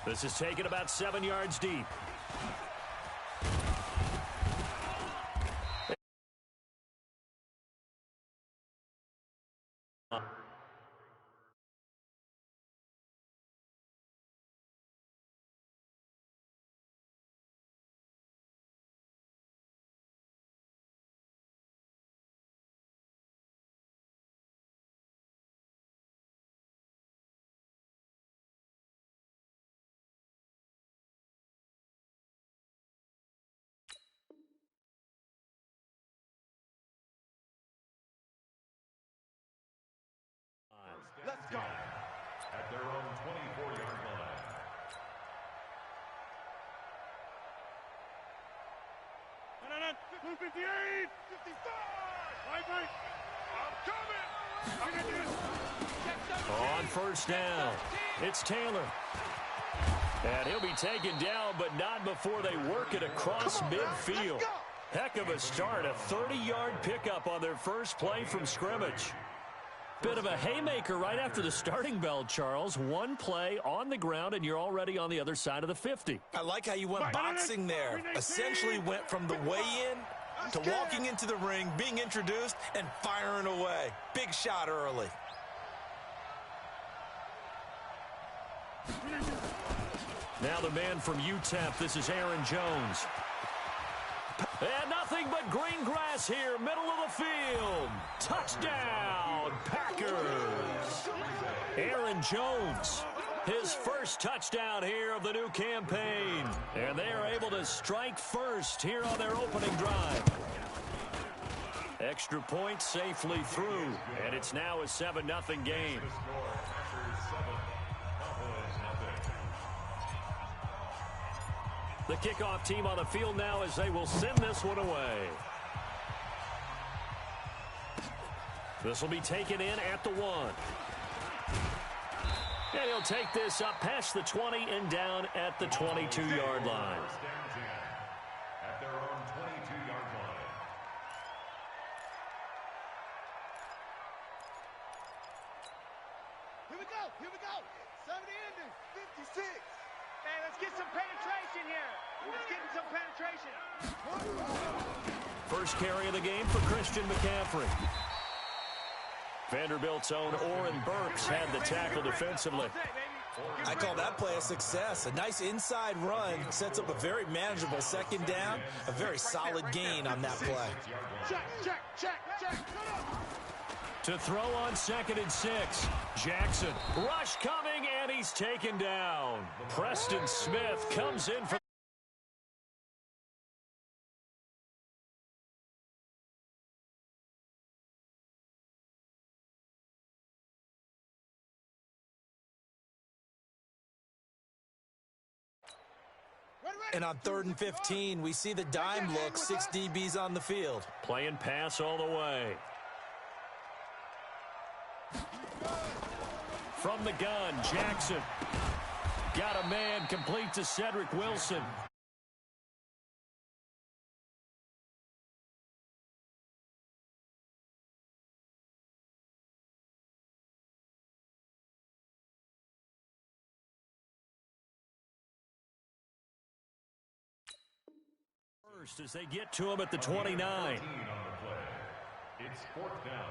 This is taken about 7 yards deep. Let's go. At their own 24-yard line. And 58, 55. I'm coming. On first down, it's Taylor. And he'll be taken down, but not before they work it across midfield. Heck of a start, a 30-yard pickup on their first play from scrimmage. Bit of a haymaker right after the starting bell, Charles. One play on the ground, and you're already on the other side of the 50. I like how you went boxing there. Essentially went from the weigh-in to walking into the ring, being introduced, and firing away. Big shot early. Now the man from UTEP, this is Aaron Jones. And nothing but green grass here, middle of the field. Touchdown, Packers. Aaron Jones, his first touchdown here of the new campaign. And they are able to strike first here on their opening drive. Extra point safely through, and it's now a 7-0 game. The kickoff team on the field now as they will send this one away. This will be taken in at the 1. And he'll take this up past the 20 and down at the 22-yard line. At their own 22-yard line. Here we go. 70 ending, 56. Hey, let's get some penetration here. Let's get some penetration. First carry of the game for Christian McCaffrey. Vanderbilt's own Oren Burks had the tackle defensively. I call that play a success. A nice inside run sets up a very manageable second down. A very solid gain on that play. Check. To throw on 2nd and 6. Jackson. Rush coming, and he's taken down. Preston Smith comes in for... And on 3rd and 15, we see the dime look, 6 DBs on the field. Playing pass all the way. From the gun, Jackson. Got a man complete to Cedric Wilson. First as they get to him at the 29. It's 4th down.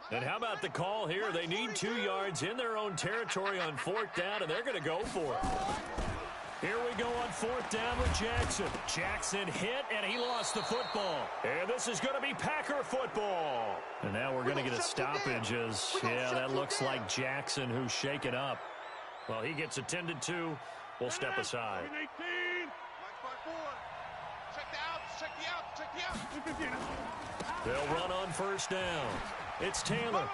And how about the call here? They need 2 yards in their own territory on 4th down, and they're going to go for it. Here we go on 4th down with Jackson. Jackson hit, and he lost the football. And this is going to be Packer football. And now we're going to get a stoppage as, yeah, that looks like Jackson who's shaken up. Well, he gets attended to. We'll step aside. They'll run on 1st down. It's Taylor.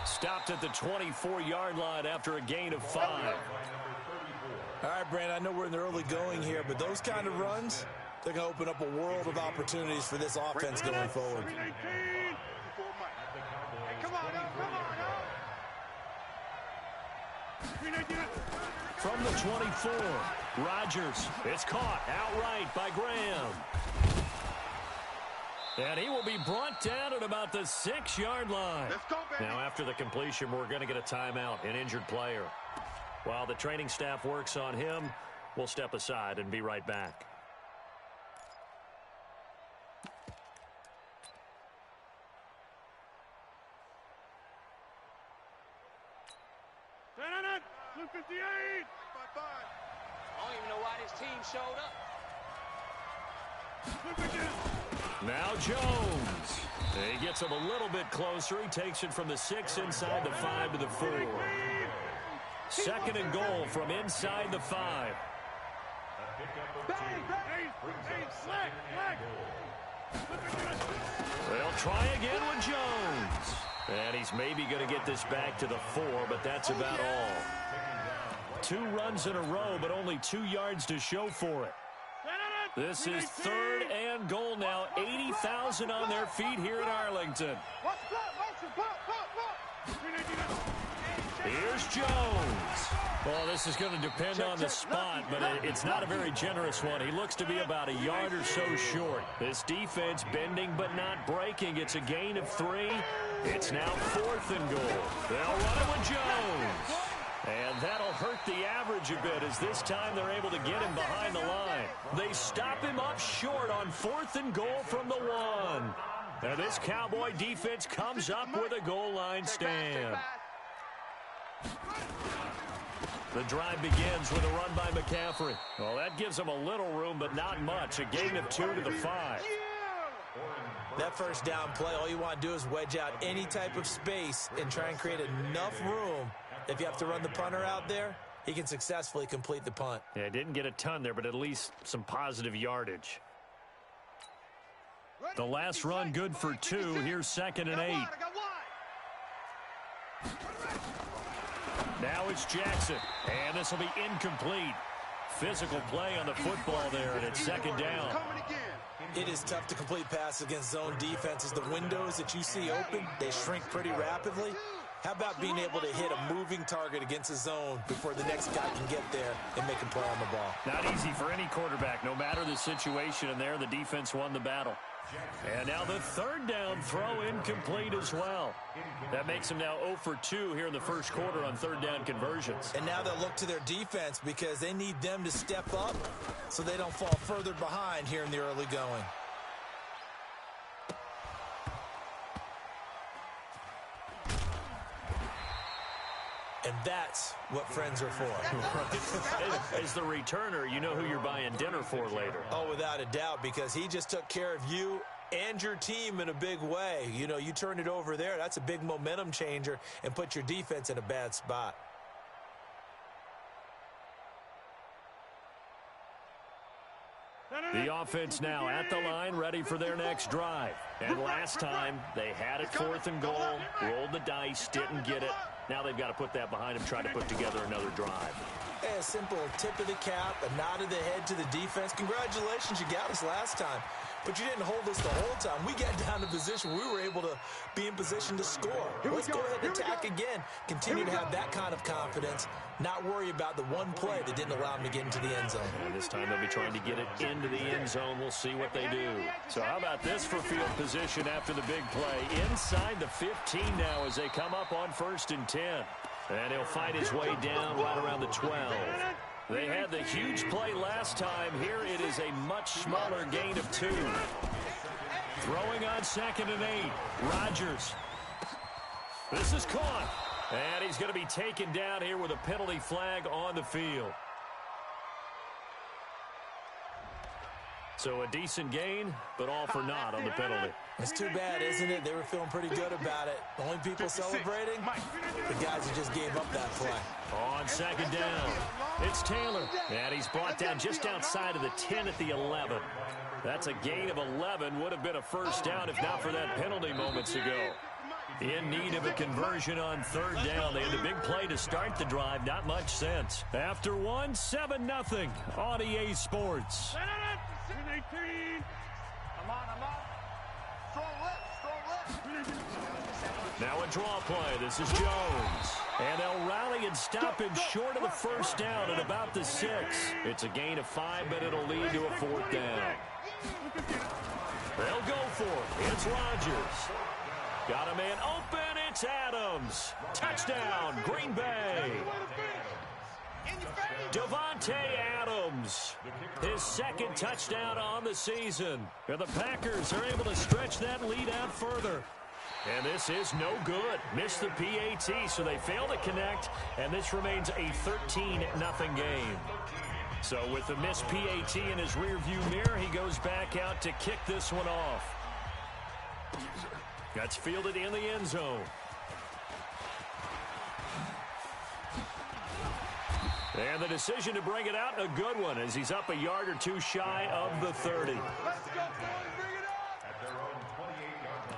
Stopped at the 24-yard line after a gain of 5. All right, Brandon, I know we're in the early going here, but those kind of runs, they're going to open up a world of opportunities for this offense going forward. Come on. From the 24, Rodgers. It's caught outright by Graham. And he will be brought down at about the 6-yard line. Let's go, baby. Now, after the completion, we're going to get a timeout, an injured player. While the training staff works on him, we'll step aside and be right back. Blue 58. Bye-bye. I don't even know why this team showed up. Now Jones. He gets him a little bit closer. He takes it from the 6 inside the 5 to the 4. Second and goal from inside the 5. They'll try again with Jones. And he's maybe going to get this back to the 4, but that's about all. 2 runs in a row, but only 2 yards to show for it. This is third and goal now. 80,000 on their feet here in Arlington. Here's Jones. Well, this is going to depend on the spot, but it's not a very generous one. He looks to be about a yard or so short. This defense bending but not breaking. It's a gain of 3. It's now 4th and goal. They'll run it with Jones. And that'll hurt the average a bit as this time they're able to get him behind the line. They stop him up short on 4th and goal from the 1. Now this Cowboy defense comes up with a goal line stand. The drive begins with a run by McCaffrey. Well, that gives them a little room, but not much. A gain of 2 to the 5. That first down play, all you want to do is wedge out any type of space and try and create enough room. If you have to run the punter out there, he can successfully complete the punt. Yeah, didn't get a ton there, but at least some positive yardage. The last run good for 2. Here's 2nd and 8. Now it's Jackson, and this will be incomplete. Physical play on the football there, and it's 2nd down. It is tough to complete passes against zone defenses. The windows that you see open, they shrink pretty rapidly. How about being able to hit a moving target against a zone before the next guy can get there and make a play on the ball? Not easy for any quarterback, no matter the situation, and there the defense won the battle. And now the 3rd down throw incomplete as well. That makes him now 0 for 2 here in the first quarter on 3rd down conversions. And now they'll look to their defense because they need them to step up so they don't fall further behind here in the early going. And that's what friends are for. As the returner, you know who you're buying dinner for later. Oh, without a doubt, because he just took care of you and your team in a big way. You know, you turn it over there, that's a big momentum changer and put your defense in a bad spot. The offense now at the line, ready for their next drive. And last time, they had it 4th and goal, rolled the dice, didn't get it. Now they've got to put that behind them, try to put together another drive. A simple tip of the cap, a nod of the head to the defense. Congratulations, you got us last time. But you didn't hold us the whole time. We got down to position. We were able to be in position to score. Let's go ahead and attack again. Continue to have that kind of confidence. Not worry about the one play that didn't allow them to get into the end zone. And this time they'll be trying to get it into the end zone. We'll see what they do. So how about this for field position after the big play? Inside the 15 now as they come up on 1st and 10. And he'll fight his way down right around the 12. They had the huge play last time. Here it is a much smaller gain of 2. Throwing on 2nd and 8. Rodgers. This is caught. And he's going to be taken down here with a penalty flag on the field. So a decent gain, but all for naught on the penalty. It's too bad, isn't it? They were feeling pretty good about it. The only people celebrating, the guys who just gave up that play. On 2nd down, it's Taylor. And he's brought down just outside of the 10 at the 11. That's a gain of 11. Would have been a 1st down if not for that penalty moments ago. In need of a conversion on 3rd down. They had a big play to start the drive. Not much sense. After 1, 7-0 on EA Sports. Now a draw play. This is Jones. And they'll rally and stop him short of the first down at about the 6. It's a gain of 5, but it'll lead to a 4th down. They'll go for it. It's Rodgers. Got a man open. It's Adams. Touchdown, Green Bay. Devontae Adams, his 2nd touchdown on the season. And the Packers are able to stretch that lead out further. And this is no good. Missed the PAT, so they fail to connect, and this remains a 13-0 game. So with the missed PAT in his rearview mirror, he goes back out to kick this one off. That's fielded in the end zone. And the decision to bring it out, a good one, as he's up a yard or two shy of the 30. Let's go, boys. Bring it up. At their own 28-yard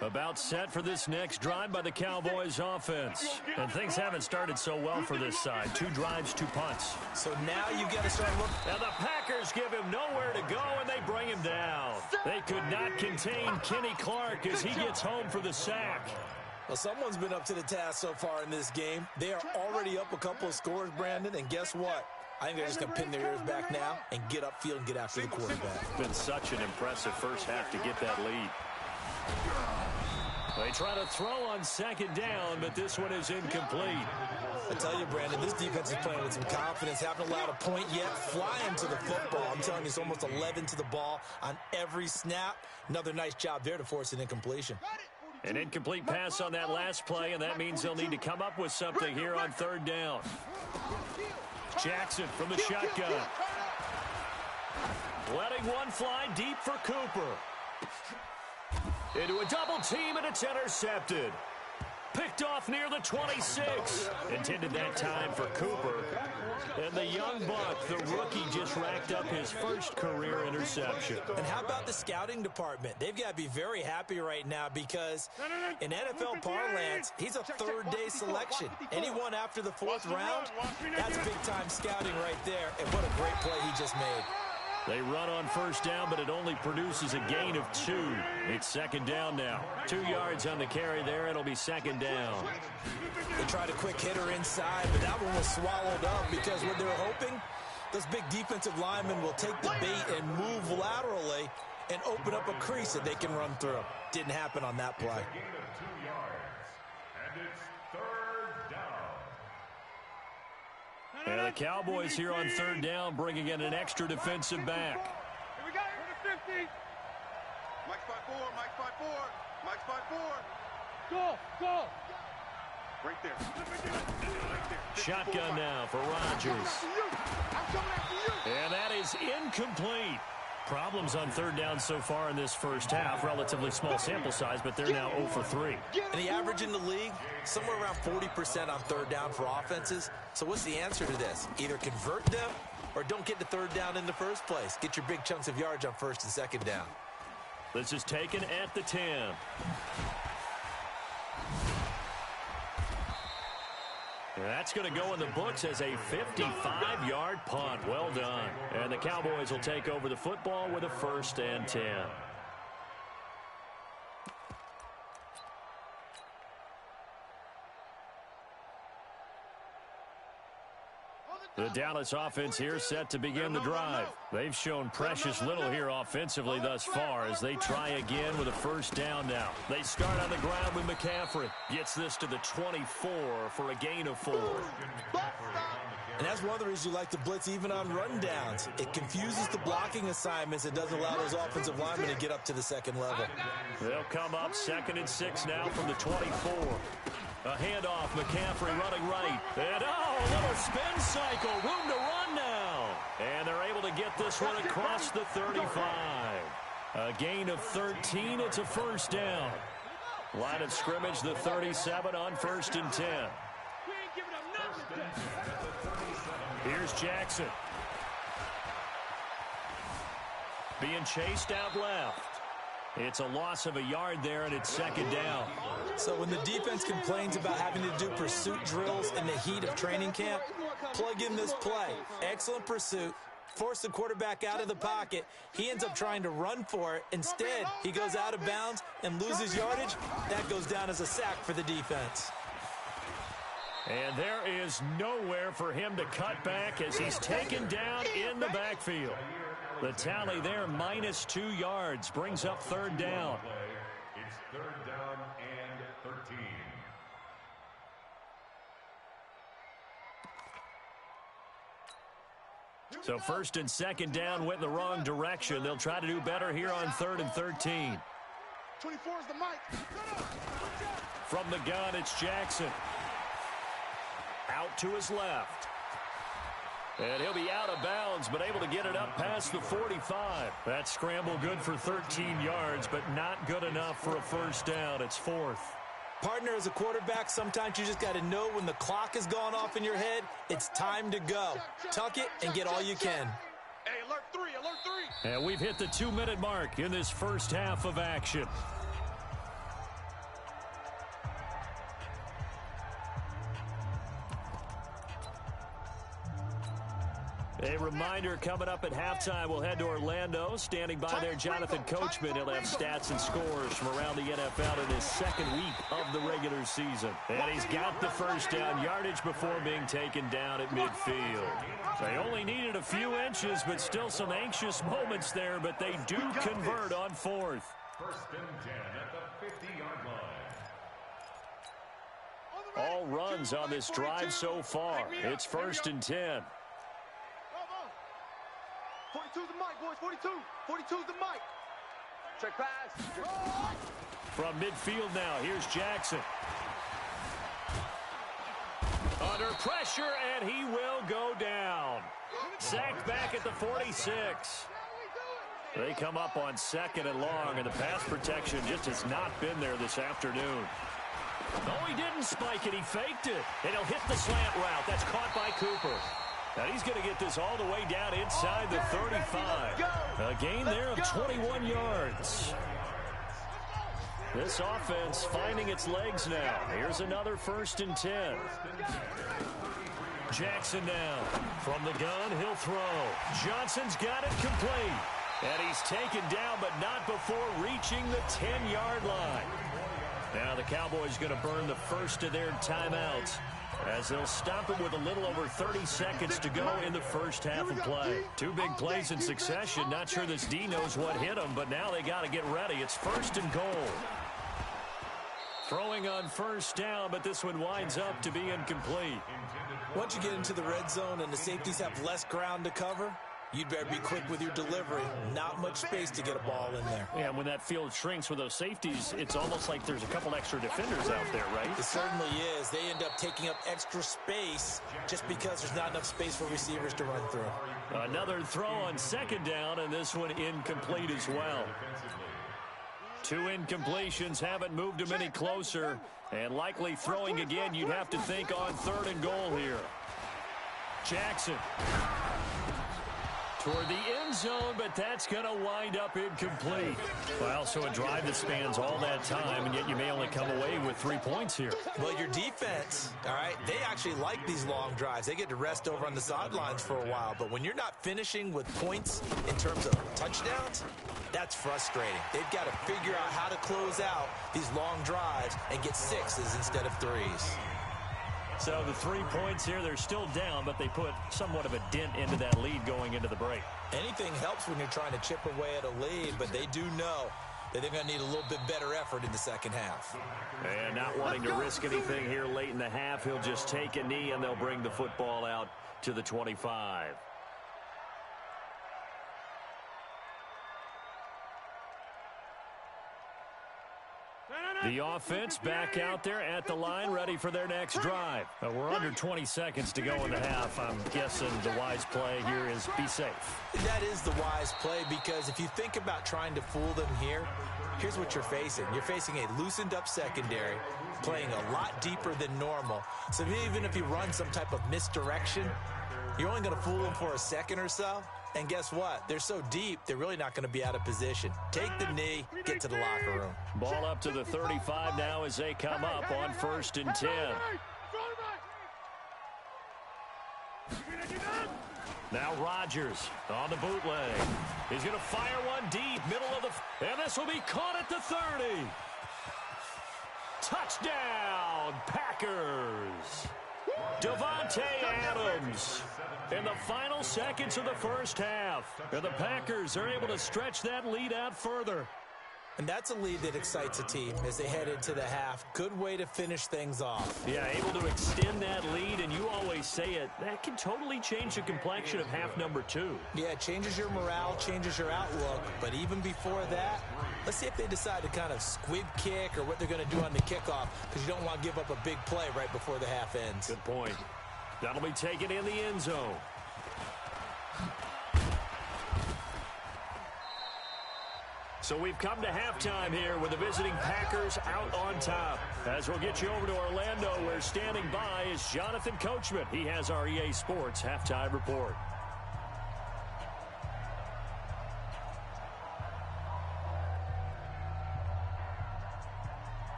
line. About set for this next drive by the Cowboys offense. And things haven't started so well for this side. 2 drives, 2 punts. So now you've got to start looking. And the Packers give him nowhere to go, and they bring him down. They could not contain Kenny Clark as he gets home for the sack. Well, someone's been up to the task so far in this game. They are already up a couple of scores, Brandon, and guess what? I think they're just going to pin their ears back now and get upfield and get after the quarterback. Been such an impressive first half to get that lead. They try to throw on 2nd down, but this one is incomplete. I tell you, Brandon, this defense is playing with some confidence. Haven't allowed a point yet. Flying to the football. I'm telling you, it's almost 11 to the ball on every snap. Another nice job there to force an incompletion. An incomplete pass on that last play, and that means they'll need to come up with something here on 3rd down. Jackson from the shotgun. Letting one fly deep for Cooper. Into a double team, and it's intercepted. Picked off near the 26. Intended that time for Cooper. And the young buck, the rookie, just racked up his first career interception. And how about the scouting department? They've got to be very happy right now because in NFL parlance, he's a 3rd-day selection. Anyone after the 4th round, that's big-time scouting right there. And what a great play he just made. They run on 1st down, but it only produces a gain of 2. It's 2nd down now. 2 yards on the carry there. It'll be 2nd down. They tried a quick hitter inside, but that one was swallowed up because what they were hoping, those big defensive linemen will take the bait and move laterally and open up a crease that they can run through. Didn't happen on that play. Gain of 2 yards. And it's 3rd down. And the Cowboys here on 3rd down, bringing in an extra defensive back. Here we go. 50. Mike 5-4. Mike 5-4. Mike 5-4. Go. Right there. Right there. Shotgun now for Rodgers. I'm coming after you. And that is incomplete. Problems on 3rd down so far in this first half. Relatively small sample size, but they're now 0 for 3. And the average in the league, somewhere around 40% on 3rd down for offenses. So what's the answer to this? Either convert them or don't get the 3rd down in the first place. Get your big chunks of yards on 1st and 2nd down. This is taken at the 10. That's going to go in the books as a 55-yard punt. Well done. And the Cowboys will take over the football with a 1st and 10. The Dallas offense here set to begin the drive. They've shown precious little here offensively thus far as they try again with a 1st down now. They start on the ground with McCaffrey. Gets this to the 24 for a gain of 4. And that's one of the reasons you like to blitz even on rundowns. It confuses the blocking assignments. It doesn't allow those offensive linemen to get up to the 2nd level. They'll come up 2nd and 6 now from the 24. A handoff, McCaffrey running right. And a little spin cycle, room to run now. And they're able to get this one across the 35. A gain of 13, it's a 1st down. Line of scrimmage, the 37 on 1st and 10. Here's Jackson. Being chased out left. It's a loss of a yard there, and it's 2nd down. So when the defense complains about having to do pursuit drills in the heat of training camp, plug in this play. Excellent pursuit, force the quarterback out of the pocket. He ends up trying to run for it. Instead, he goes out of bounds and loses yardage. That goes down as a sack for the defense. And there is nowhere for him to cut back as he's taken down in the backfield. The tally there, -2 yards, brings up third down. It's third down and 13. So first and second down went in the wrong direction. They'll try to do better here on 3rd and 13. 24 is the mic. From the gun, it's Jackson. Out to his left. And he'll be out of bounds, but able to get it up past the 45. That scramble good for 13 yards, but not good enough for a first down. It's 4th. Partner, as a quarterback, sometimes you just got to know when the clock has gone off in your head, it's time to go. Tuck it and get all you can. Hey, alert 3, alert 3. And we've hit the 2-minute mark in this first half of action. A reminder, coming up at halftime, we'll head to Orlando. Standing by there, Jonathan Coachman. He'll have stats and scores from around the NFL in his second week of the regular season. And he's got the first down, yardage before being taken down at midfield. They only needed a few inches, but still some anxious moments there, but they do convert on 4th. First and 10 at the 50-yard line. All runs on this drive so far. It's first and 10. 42's the mic, boys. 42. 42's the mic. Check pass. From midfield now, here's Jackson. Under pressure, and he will go down. Sacked back at the 46. They come up on 2nd and long, and the pass protection just has not been there this afternoon. No, he didn't spike it. He faked it. And he'll hit the slant route. That's caught by Cooper. Now he's going to get this all the way down inside the 35. A gain there of 21 yards. This offense finding its legs now. Here's another first and 10. Jackson now. From the gun, he'll throw. Johnson's got it complete. And he's taken down, but not before reaching the 10-yard line. Now the Cowboys going to burn the first of their timeouts, as they'll stop it with a little over 30 seconds to go in the first half of play. 2 big plays in succession. Not sure this D knows what hit him, but now they got to get ready. It's first and goal. Throwing on first down, but this one winds up to be incomplete. Once you get into the red zone and the safeties have less ground to cover, you'd better be quick with your delivery. Not much space to get a ball in there. Yeah, when that field shrinks with those safeties, it's almost like there's a couple extra defenders out there, right? It certainly is. They end up taking up extra space just because there's not enough space for receivers to run through. Another throw on second down, and this one incomplete as well. 2 incompletions haven't moved him any closer, and likely throwing again, you'd have to think on 3rd and goal here. Jackson toward the end zone, but that's going to wind up incomplete. Well, so a drive that spans all that time, and yet you may only come away with 3 points here. Well, your defense, all right, they actually like these long drives. They get to rest over on the sidelines for a while, but when you're not finishing with points in terms of touchdowns, that's frustrating. They've got to figure out how to close out these long drives and get 6s instead of 3s. So the 3 points here, they're still down, but they put somewhat of a dent into that lead going into the break. Anything helps when you're trying to chip away at a lead, but they do know that they're going to need a little bit better effort in the second half. And not wanting to risk anything here late in the half, he'll just take a knee, and they'll bring the football out to the 25. The offense back out there at the line, ready for their next drive. We're under 20 seconds to go in the half. I'm guessing the wise play here is be safe. That is the wise play, because if you think about trying to fool them here, here's what you're facing. You're facing a loosened up secondary, playing a lot deeper than normal. So even if you run some type of misdirection, you're only going to fool them for a second or so. And guess what? They're so deep, they're really not going to be out of position. Take the knee, get to the locker room. Ball up to the 35 now as they come up on 1st and 10. Now Rodgers on the bootleg. He's going to fire one deep, middle of the... And this will be caught at the 30. Touchdown, Packers. Devontae Adams in the final seconds of the first half. And the Packers are able to stretch that lead out further. And that's a lead that excites a team as they head into the half. Good way to finish things off. Yeah, able to extend that lead, and you always say it, that can totally change the complexion of half number 2. Yeah, it changes your morale, changes your outlook. But even before that, let's see if they decide to kind of squib kick or what they're going to do on the kickoff, because you don't want to give up a big play right before the half ends. Good point. That'll be taken in the end zone. So we've come to halftime here with the visiting Packers out on top. As we'll get you over to Orlando, where standing by is Jonathan Coachman. He has our EA Sports halftime report.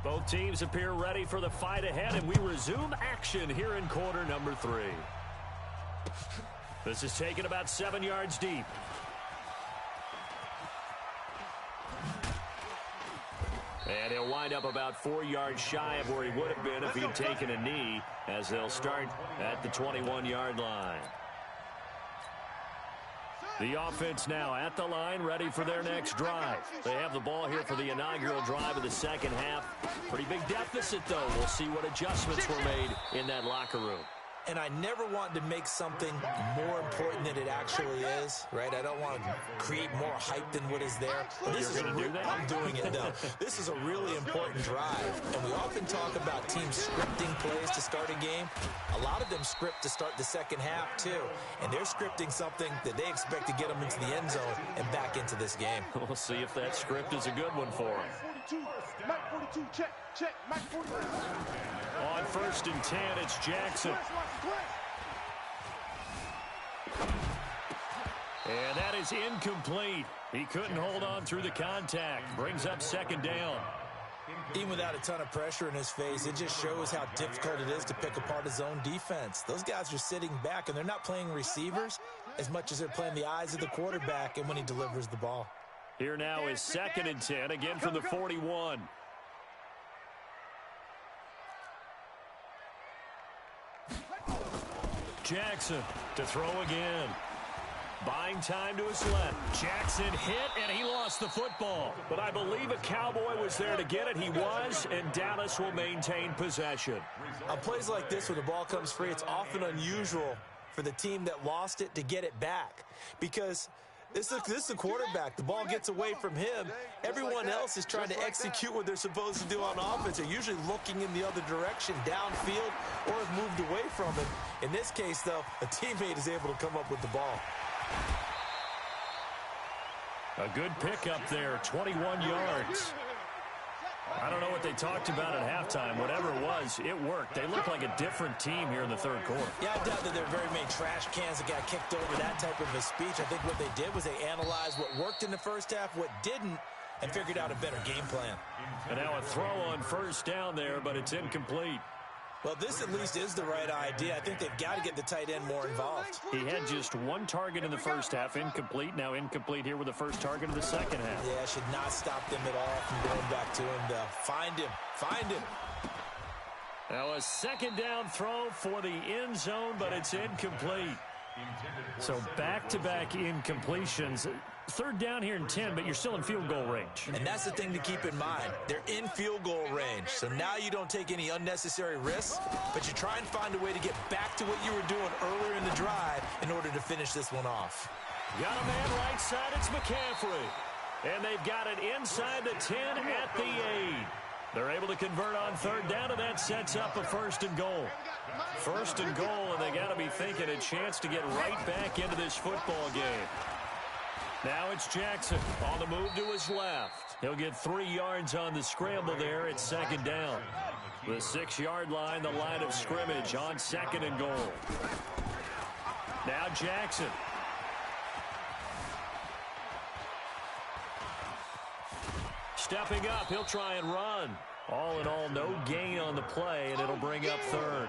Both teams appear ready for the fight ahead, and we resume action here in quarter number 3. This is taken about 7 yards deep. And he'll wind up about 4 yards shy of where he would have been if he'd taken a knee, as they'll start at the 21-yard line. The offense now at the line, ready for their next drive. They have the ball here for the inaugural drive of the second half. Pretty big deficit, though. We'll see what adjustments were made in that locker room. And I never want to make something more important than it actually is, right? I don't want to create more hype than what is there. But this is I'm doing it, though. This is a really important drive. And we often talk about teams scripting plays to start a game. A lot of them script to start the second half, too. And they're scripting something that they expect to get them into the end zone and back into this game. We'll see if that script is a good one for them. 42, Mike 42, check, Mike 42. On 1st and 10, it's Jackson. And that is incomplete. He couldn't hold on through the contact. Brings up 2nd down. Even without a ton of pressure in his face, it just shows how difficult it is to pick apart his own defense. Those guys are sitting back, and they're not playing receivers as much as they're playing the eyes of the quarterback and when he delivers the ball. Here now is 2nd and 10, again from the 41. Jackson to throw again. Buying time to his left. Jackson hit, and he lost the football. But I believe a Cowboy was there to get it. He was, and Dallas will maintain possession. On plays like this, when the ball comes free, it's often unusual for the team that lost it to get it back. Because this is the quarterback. The ball gets away from him. Everyone else is trying to execute what they're supposed to do on offense. They're usually looking in the other direction, downfield, or have moved away from him. In this case, though, a teammate is able to come up with the ball. A good pickup there, 21 yards. I don't know what they talked about at halftime. Whatever it was, it worked. They look like a different team here in the third quarter. Yeah, I doubt that there are very many trash cans that got kicked over, that type of a speech. I think what they did was they analyzed what worked in the first half, what didn't, and figured out a better game plan. And now a throw on 1st down there, but it's incomplete. Well, this at least is the right idea. I think they've got to get the tight end more involved. He had just 1 target in the first half, incomplete. Now incomplete here with the first target of the second half. Yeah, should not stop them at all from going back to him, though. Find him. Now a 2nd down throw for the end zone, but it's incomplete. So back-to-back incompletions. 3rd down here in 10, but you're still in field goal range. And that's the thing to keep in mind. They're in field goal range. So now you don't take any unnecessary risks, but you try and find a way to get back to what you were doing earlier in the drive in order to finish this one off. Got a man right side, it's McCaffrey. And they've got it inside the 10 at the 8. They're able to convert on 3rd down, and that sets up a 1st and goal. 1st and goal, and they got to be thinking a chance to get right back into this football game. Now it's Jackson on the move to his left. He'll get 3 yards on the scramble there at 2nd down. The 6-yard line, the line of scrimmage on 2nd and goal. Now Jackson. Stepping up, he'll try and run. All in all, no gain on the play, and it'll bring up third.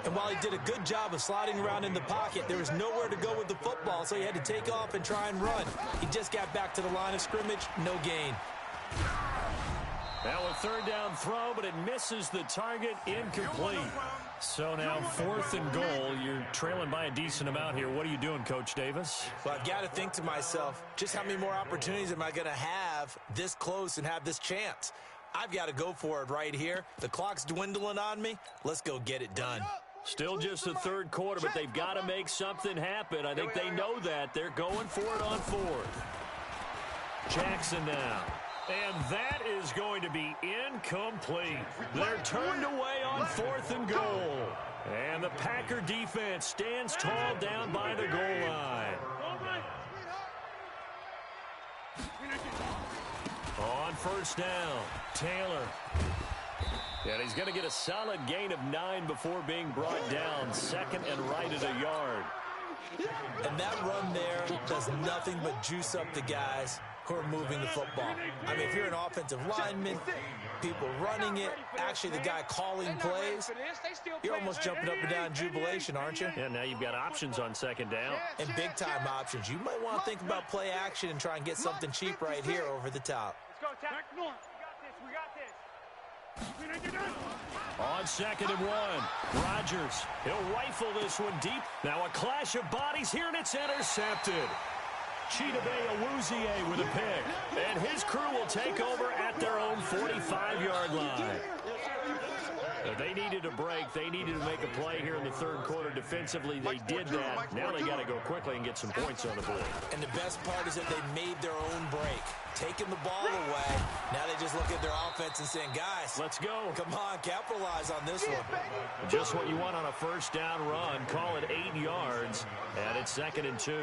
And while he did a good job of sliding around in the pocket, there was nowhere to go with the football, so he had to take off and try and run. He just got back to the line of scrimmage, no gain. Now a third down throw, but it misses the target, incomplete. So now 4th and goal. You're trailing by a decent amount here. What are you doing, Coach Davis? Well, I've got to think to myself, just how many more opportunities am I going to have this close and have this chance? I've got to go for it right here. The clock's dwindling on me. Let's go get it done. Still just the third quarter, but they've got to make something happen. I think they know that. They're going for it on 4th. Jackson now. And that is going to be incomplete. They're turned away on 4th and goal. And the Packer defense stands tall down by the goal line. On first down, Taylor. And he's going to get a solid gain of 9 before being brought down. 2nd and right at a yard. And that run there does nothing but juice up the guys who are moving the football. I mean, if you're an offensive lineman, people running it, actually the guy calling plays, you're almost jumping up and down in jubilation, aren't you? Yeah, now you've got options on 2nd down. And big-time options. You might want to think about play action and try and get something cheap right here over the top. Let's go, Tack. We got this. On 2nd and 1, Rodgers. He'll rifle this one deep. Now a clash of bodies here, and it's intercepted. Chidobe Awuzie with a pick. And his crew will take over at their own 45-yard line. They needed a break. They needed to make a play here in the third quarter defensively. They did that. Now they got to go quickly and get some points on the board. And the best part is that they made their own break. Taking the ball away. Now they just look at their offense and saying, guys, let's go. Come on, capitalize on this one. Just what you want on a first down run. Call it 8 yards. And it's 2nd and 2. I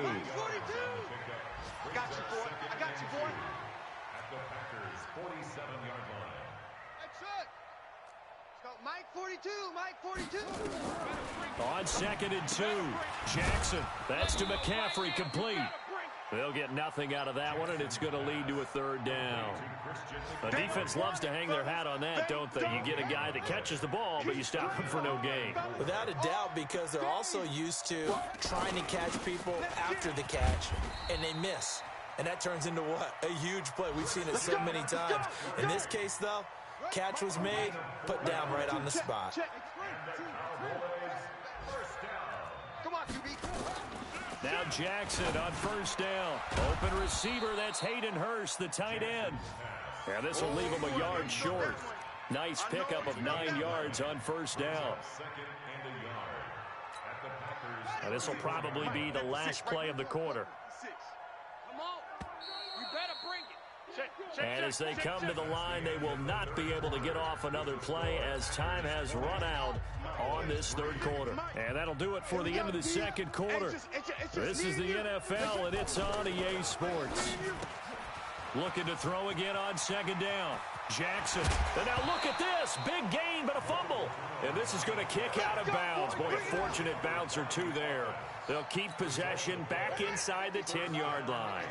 got you, boy. At the Packers' 47-yard line. That's it. Let's go, Mike 42, Mike 42. On 2nd and 2, Jackson. That's to McCaffrey, complete. They'll get nothing out of that one, and it's going to lead to a third down. The defense loves to hang their hat on that, don't they? You get a guy that catches the ball, but you stop him for no gain. Without a doubt, because they're also used to trying to catch people after the catch, and they miss. And that turns into what? A huge play. We've seen it so many times. In this case, though, catch was made, put down right on the spot. Come on, QB. Now Jackson on first down. Open receiver, that's Hayden Hurst, the tight end. And this will leave him a yard short. Nice pickup of 9 yards on first down. And this will probably be the last play of the quarter. Come on. You better bring it. And as they come to the line, they will not be able to get off another play as time has run out on this third quarter. And that'll do it for the end of the second quarter. This is the NFL, and it's on EA Sports. Looking to throw again on 2nd down. Jackson. And now look at this. Big gain, but a fumble. And this is going to kick out of bounds. Boy, a fortunate bounce or two there. They'll keep possession back inside the 10-yard line.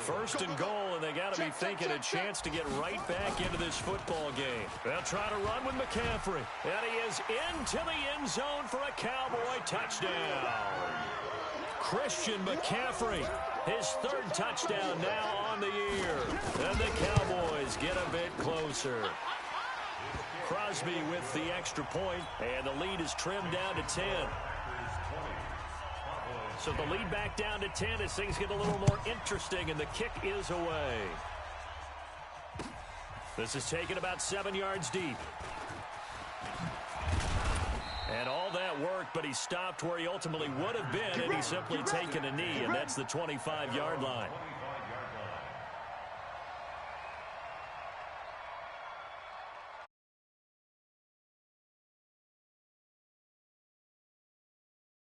1st and goal, and they got to be thinking a chance to get right back into this football game. They'll try to run with McCaffrey. And he is into the end zone for a Cowboy touchdown. Christian McCaffrey, his 3rd touchdown now on the year. And the Cowboys get a bit closer. Crosby with the extra point, and the lead is trimmed down to 10. So the lead back down to 10 as things get a little more interesting, and the kick is away. This is taken about 7 yards deep. And all that worked, but he stopped where he ultimately would have been, and he's simply taken a knee, and that's the 25-yard line.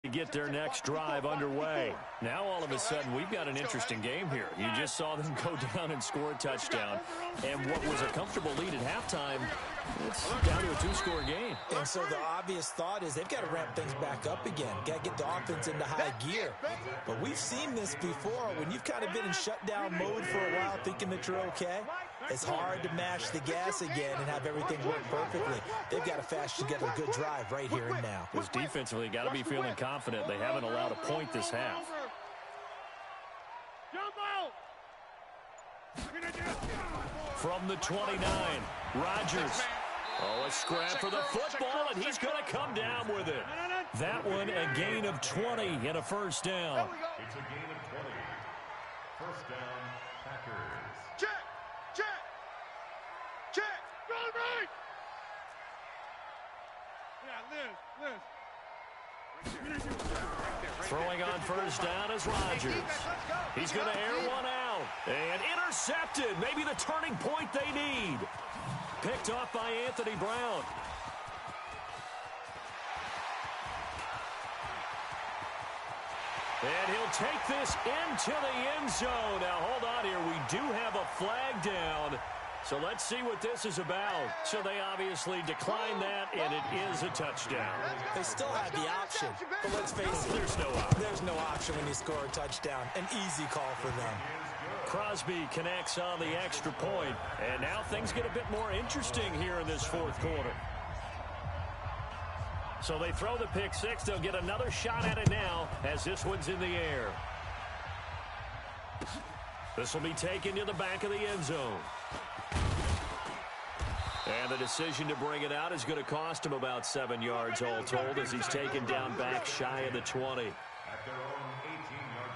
To get their next drive underway. Now all of a sudden we've got an interesting game here. You just saw them go down and score a touchdown, and what was a comfortable lead at halftime, it's down to a 2-score game. And so the obvious thought is they've got to ramp things back up again. Got to get the offense into high gear. But we've seen this before when you've kind of been in shutdown mode for a while thinking that you're okay. It's hard to mash the gas again and have everything work perfectly. They've got to fash together a good drive right here and now. Because defensively, got to be feeling confident. They haven't allowed a point this half. From the 29, Rodgers. Oh, a scrap for the football, and he's going to come down with it. That one, a gain of 20 and a first down. It's a gain of 20. First down, Packers. Check! Check! Check! Go right! Yeah, Liz. Throwing on first down is Rodgers. He's going to air one out. And intercepted. Maybe the turning point they need. Picked off by Anthony Brown. And he'll take this into the end zone. Now, hold on here. We do have a flag down. So let's see what this is about. So they obviously declined that, and it is a touchdown. They still had the option, but let's face it, there's no option when you score a touchdown. An easy call for them. Crosby connects on the extra point, and now things get a bit more interesting here in this fourth quarter. So they throw the pick six. They'll get another shot at it now as this one's in the air. This will be taken to the back of the end zone. And the decision to bring it out is going to cost him about 7 yards all told as he's taken down back shy of the 20. At their own 18-yard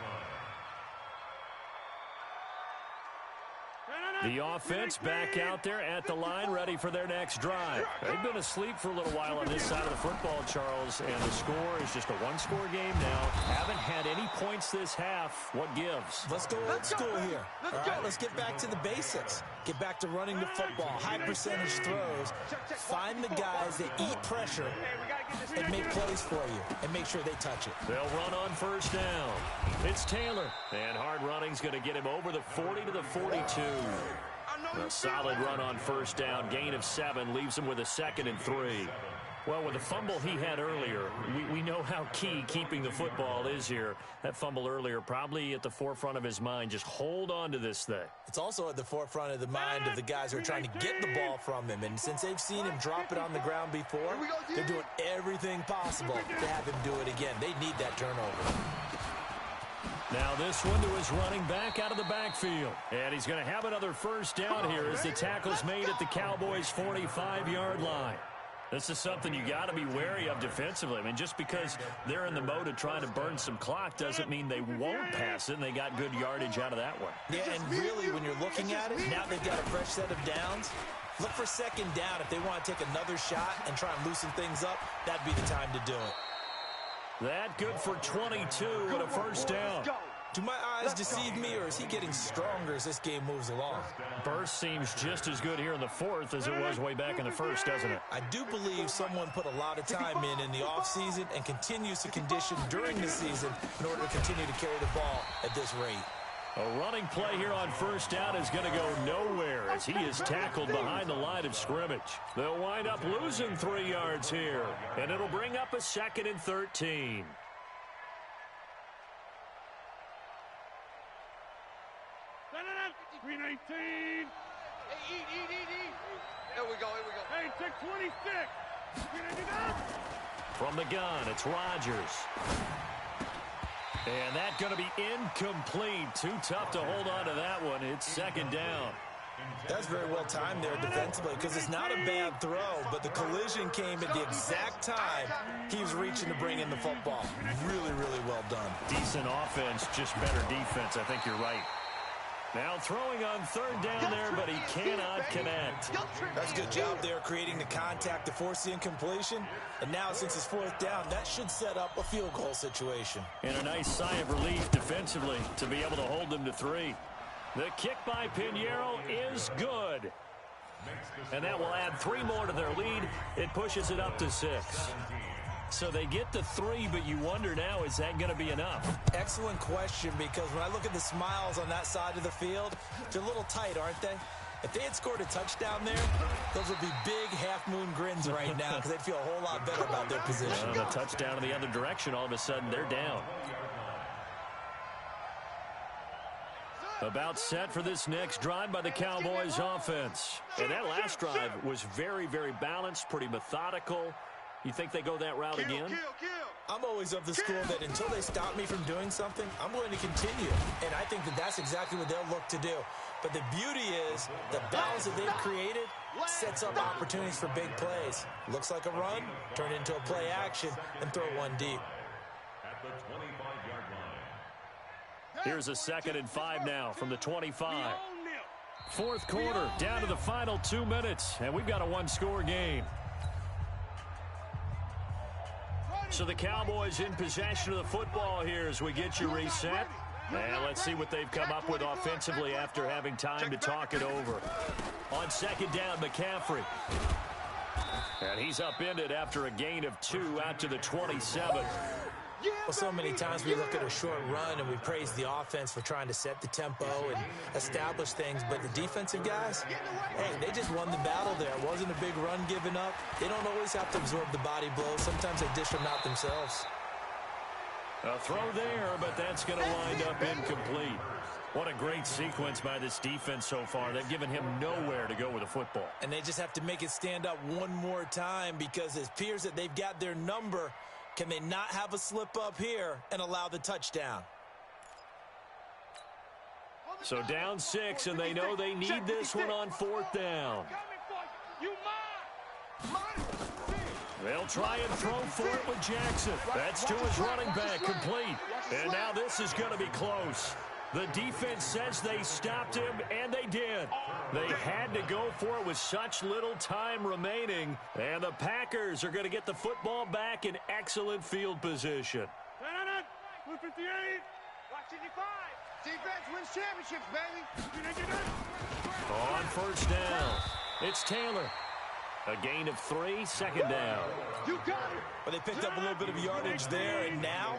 line. The offense back out there at the line, ready for their next drive. They've been asleep for a little while on this side of the football, Charles, and the score is just a one-score game now. Haven't had any points this half. What gives? Let's go old school here. All right, let's get back to the basics. Get back to running the football, high percentage throws. Find the guys that eat pressure and make plays for you and make sure they touch it. They'll run on first down. It's Taylor. And hard running's going to get him over the 40 to the 42. A solid run on first down. Gain of 7 leaves him with a 2nd and 3. Well, with the fumble he had earlier, we know how key keeping the football is here. That fumble earlier probably at the forefront of his mind. Just hold on to this thing. It's also at the forefront of the mind of the guys who are trying to get the ball from him. And since they've seen him drop it on the ground before, they're doing everything possible to have him do it again. They need that turnover. Now this one to his running back out of the backfield. And he's going to have another first down here as the tackle's made at the Cowboys' 45-yard line. This is something you got to be wary of defensively. I mean, just because they're in the mode of trying to burn some clock doesn't mean they won't pass it, and they got good yardage out of that one. Yeah, and really, when you're looking at it, now they've got a fresh set of downs. Look for second down. If they want to take another shot and try and loosen things up, that'd be the time to do it. That good for 22 and a first down. Do my eyes deceive me, or is he getting stronger as this game moves along? Burst seems just as good here in the fourth as it was way back in the first, doesn't it? I do believe someone put a lot of time in the offseason and continues to condition during the season in order to continue to carry the ball at this rate. A running play here on first down is going to go nowhere as he is tackled behind the line of scrimmage. They'll wind up losing 3 yards here, and it'll bring up a 2nd and 13. Green 18. Hey, eat. Here we go. Hey, check 26. From the gun, it's Rodgers. And that's going to be incomplete. Too tough to hold on to that one. It's 2nd down. That's very well timed there defensively because it's not a bad throw, but the collision came at the exact time he was reaching to bring in the football. Really, really well done. Decent offense, just better defense. I think you're right. Now throwing on 3rd down there, but he cannot connect. That's a good job there creating the contact to force the incompletion. And now since it's 4th down, that should set up a field goal situation. And a nice sigh of relief defensively to be able to hold them to 3. The kick by Pinheiro is good. And that will add 3 more to their lead. It pushes it up to 6. So they get to 3, but you wonder now, is that going to be enough? Excellent question, because when I look at the smiles on that side of the field, they're a little tight, aren't they? If they had scored a touchdown there, those would be big half-moon grins right now because they'd feel a whole lot better about their position. A touchdown in the other direction, all of a sudden they're down. About set for this next drive by the Cowboys offense. And that last drive was very, very balanced, pretty methodical. You think they go that route again? I'm always of the school that until they stop me from doing something, I'm going to continue. And I think that that's exactly what they'll look to do. But the beauty is the balance that they've created sets up opportunities for big plays. Looks like a run, turn into a play action, and throw one deep. At the 25-yard line. Here's a 2nd and 5 now from the 25. Fourth quarter, down to the final 2 minutes, and we've got a one-score game. So the Cowboys in possession of the football here as we get you reset. And let's see what they've come up with offensively after having time to talk it over. On 2nd down, McCaffrey. And he's upended after a gain of 2 out to the 27. Well, so many times we look at a short run and we praise the offense for trying to set the tempo and establish things, but the defensive guys, hey, they just won the battle there. It wasn't a big run given up. They don't always have to absorb the body blows. Sometimes they dish them out themselves. A throw there, but that's going to wind up incomplete. What a great sequence by this defense so far. They've given him nowhere to go with the football. And they just have to make it stand up one more time because it appears that they've got their number. Can they not have a slip up here and allow the touchdown? So down 6, and they know they need this one on 4th down. They'll try and throw for it with Jackson. That's to his running back, complete. And now this is going to be close. The defense says they stopped him, and they did. They had to go for it with such little time remaining, and the Packers are going to get the football back in excellent field position. 58, 65. Defense wins championships, baby. On 1st down, it's Taylor. A gain of 3, 2nd down. You got it. But they picked up a little bit of yardage there, and now,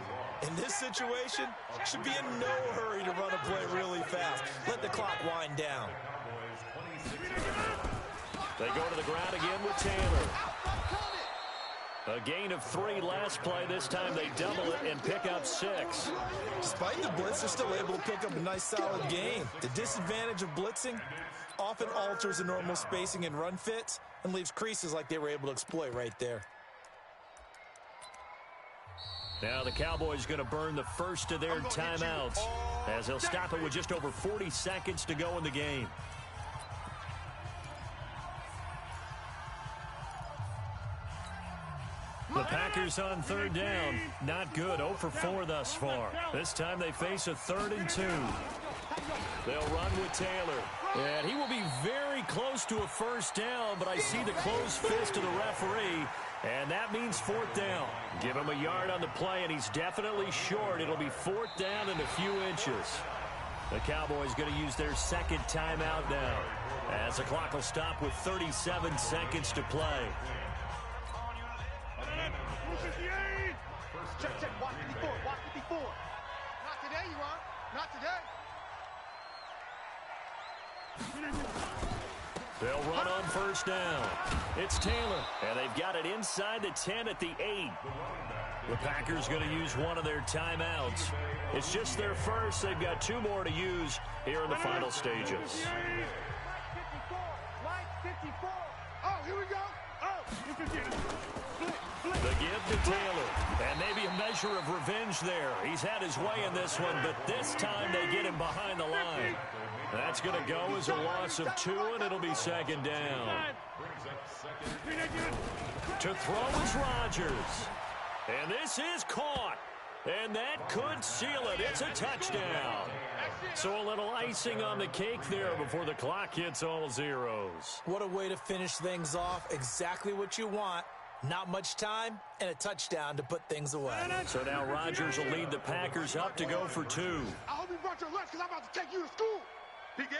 in this situation, should be in no hurry to run a play really fast. Let the clock wind down. They go to the ground again with Taylor. A gain of 3 last play. This time they double it and pick up 6. Despite the blitz, they're still able to pick up a nice, solid gain. The disadvantage of blitzing often alters the normal spacing and run fits and leaves creases like they were able to exploit right there. Now the Cowboys going to burn the first of their timeouts as they'll stop it with just over 40 seconds to go in the game. The Packers on 3rd down. Not good. 0 for 4 thus far. This time they face a 3rd and 2. They'll run with Taylor. And he will be very close to a 1st down, but I see the closed fist of the referee, and that means 4th down. Give him a yard on the play, and he's definitely short. It'll be 4th down and a few inches. The Cowboys going to use their 2nd timeout now, as the clock will stop with 37 seconds to play. Check, watch 54, watch 54. Not today, you are. Not today. They'll run on 1st down. It's Taylor, and they've got it inside the 10 at the 8. The Packers going to use one of their timeouts. It's just their first. They've got 2 more to use here in the final stages. Oh, here we go. The give to Taylor, and maybe a measure of revenge there. He's had his way in this one, but this time they get him behind the line. That's going to go as a loss of 2, and it'll be 2nd down. To throw is Rodgers. And this is caught. And that could seal it. It's a touchdown. So a little icing on the cake there before the clock hits all zeros. What a way to finish things off. Exactly what you want. Not much time and a touchdown to put things away. So now Rodgers will lead the Packers up to go for 2. I hope you brought your lunch because I'm about to take you to school. Begin.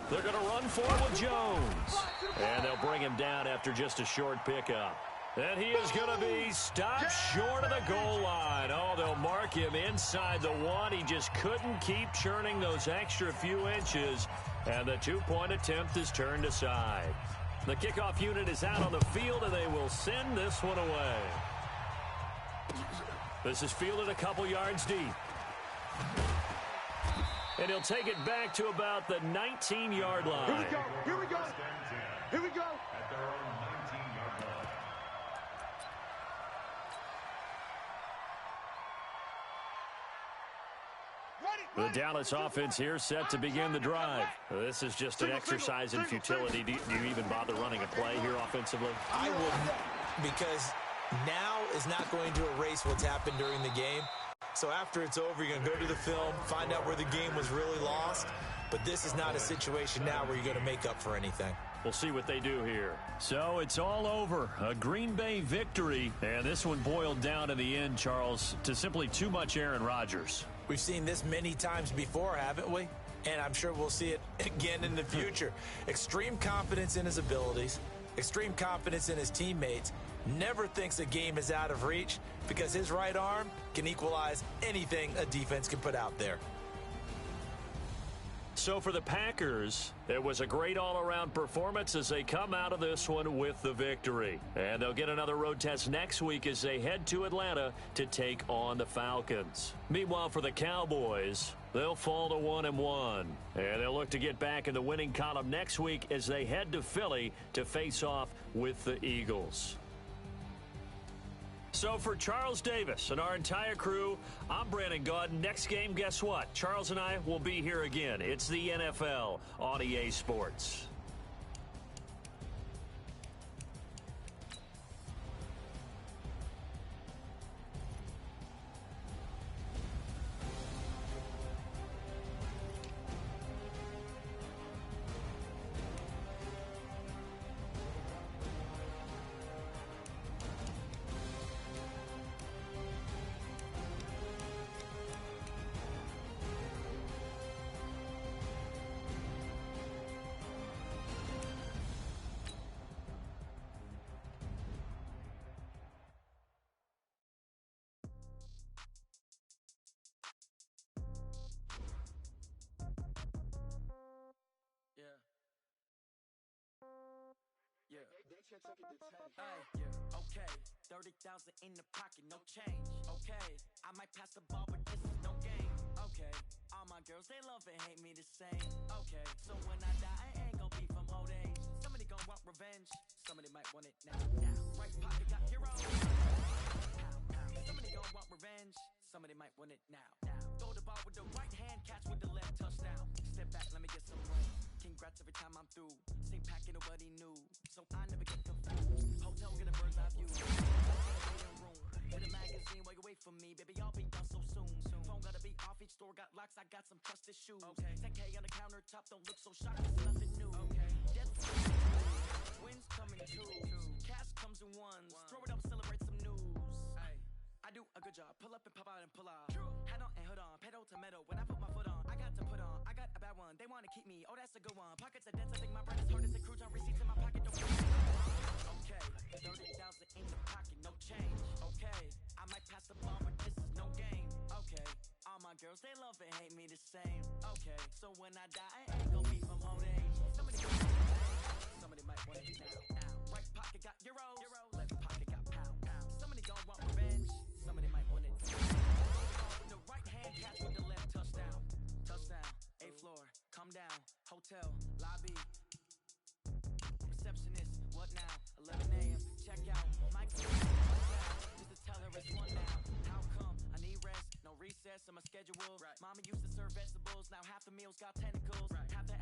They're going to run forward with Jones. And they'll bring him down after just a short pickup. And he is going to be stopped short of the goal line. Oh, they'll mark him inside the 1. He just couldn't keep churning those extra few inches. And the 2-point attempt is turned aside. The kickoff unit is out on the field, and they will send this one away. This is fielded a couple yards deep. And he'll take it back to about the 19-yard line. Here we go. Here we go. Here we go. At their own 19-yard line. The Dallas offense here set to begin the drive. This is just an exercise in futility. Do you even bother running a play here offensively? I wouldn't, because now is not going to erase what's happened during the game. So after it's over, you're going to go to the film, find out where the game was really lost. But this is not a situation now where you're going to make up for anything. We'll see what they do here. So it's all over. A Green Bay victory. And this one boiled down in the end, Charles, to simply too much Aaron Rodgers. We've seen this many times before, haven't we? And I'm sure we'll see it again in the future. Extreme confidence in his abilities, extreme confidence in his teammates, never thinks a game is out of reach because his right arm can equalize anything a defense can put out there. So for the Packers, it was a great all-around performance as they come out of this one with the victory. And they'll get another road test next week as they head to Atlanta to take on the Falcons. Meanwhile, for the Cowboys, they'll fall to 1-1. And they'll look to get back in the winning column next week as they head to Philly to face off with the Eagles. So for Charles Davis and our entire crew, I'm Brandon Gaudin. Next game, guess what? Charles and I will be here again. It's the NFL on EA Sports. Okay, 30,000 in the pocket, no change. Okay, I might pass the ball, but this is no game. Okay, all my girls, they love and hate me the same. Okay, so when I die, I ain't gonna be from old age. Somebody gonna want revenge, somebody might want it now. Right pocket got heroes. Somebody gonna want revenge, somebody might want it now. Throw the ball with the right hand, catch with the left, touchdown. Step back, let me get some rain. Congrats every time I'm through. Same packet, nobody knew, so I never get confused. Hotel, get a bird's eye view. Room with a magazine while you wait for me, baby. I'll be done so soon. Phone gotta be off. Each store got locks. I got some trusted shoes. Okay. 10K on the countertop. Don't look so shocked. It's nothing new. Okay. Death twins coming too. Cash comes in ones. Throw it up, celebrate some news. Ay. I do a good job. Pull up and pop out and pull out. Hat on and hood on. Pedal to metal. When I put my foot on, I got to put on. I got a bad one. They want to keep me. Oh, that's a good one. Pockets are dense. I think my bread is hard as a crouton. Receipts in my pocket. Don't okay. 30,000 in the pocket. No change. Okay. I might pass the ball, but this is no game. Okay. All my girls, they love and hate me the same. Okay. So when I die, I ain't gonna be from old age. Somebody might want it now. Right pocket got euros. Left pocket got pounds. Somebody gonna want revenge. Somebody might want it. With the right hand catch with the left touchdown. Touchdown. A floor. Come down. Hotel. Lobby. Receptionist. What now? 11 a.m. Check out. Mike. Just to tell her it's one now. How come? I need rest. No recess in my schedule. Right. Mama used to serve vegetables. Now half the meals got tentacles. Right. Half the